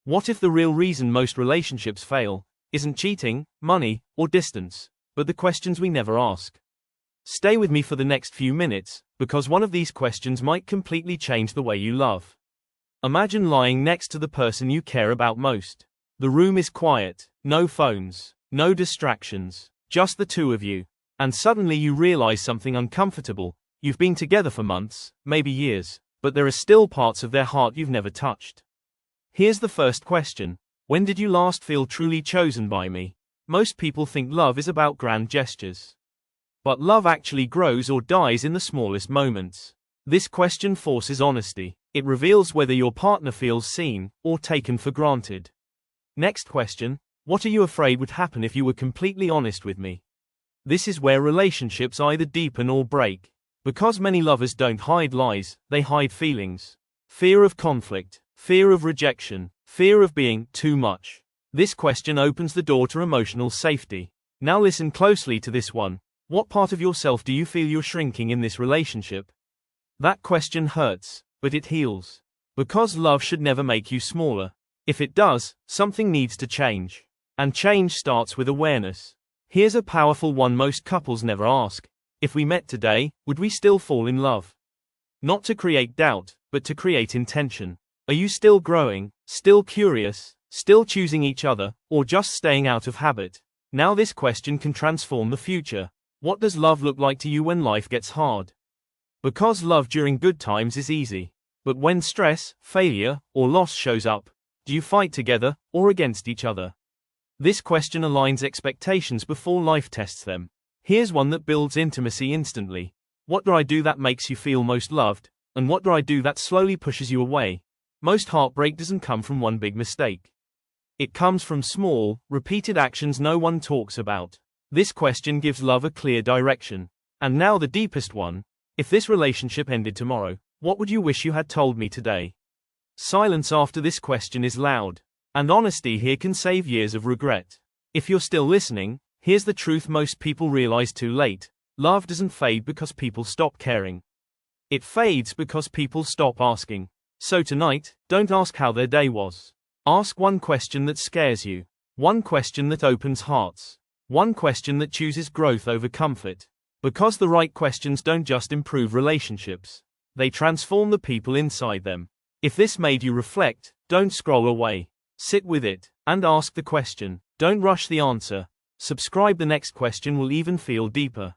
What if the real reason most relationships fail isn't cheating, money, or distance, but the questions we never ask? Stay with me for the next few minutes, because one of these questions might completely change the way you love. Imagine lying next to the person you care about most. The room is quiet, no phones, no distractions, just the two of you. And suddenly you realize something uncomfortable. You've been together for months, maybe years, but there are still parts of their heart you've never touched. Here's the first question. When did you last feel truly chosen by me? Most people think love is about grand gestures. But love actually grows or dies in the smallest moments. This question forces honesty. It reveals whether your partner feels seen or taken for granted. Next question. What are you afraid would happen if you were completely honest with me? This is where relationships either deepen or break. Because many lovers don't hide lies, they hide feelings. Fear of conflict, fear of rejection, fear of being too much. This question opens the door to emotional safety. Now listen closely to this one. What part of yourself do you feel you're shrinking in this relationship? That question hurts, but it heals. Because love should never make you smaller. If it does, something needs to change. And change starts with awareness. Here's a powerful one most couples never ask. If we met today, would we still fall in love? Not to create doubt, but to create intention. Are you still growing, still curious, still choosing each other, or just staying out of habit? Now this question can transform the future. What does love look like to you when life gets hard? Because love during good times is easy. But when stress, failure, or loss shows up, do you fight together, or against each other? This question aligns expectations before life tests them. Here's one that builds intimacy instantly. What do I do that makes you feel most loved, and what do I do that slowly pushes you away? Most heartbreak doesn't come from one big mistake. It comes from small, repeated actions no one talks about. This question gives love a clear direction. And now the deepest one. If this relationship ended tomorrow, what would you wish you had told me today? Silence after this question is loud. And honesty here can save years of regret. If you're still listening, here's the truth most people realize too late. Love doesn't fade because people stop caring. It fades because people stop asking. So tonight, don't ask how their day was. Ask one question that scares you. One question that opens hearts. One question that chooses growth over comfort. Because the right questions don't just improve relationships. They transform the people inside them. If this made you reflect, don't scroll away. Sit with it, and ask the question. Don't rush the answer. Subscribe, the next question will even feel deeper.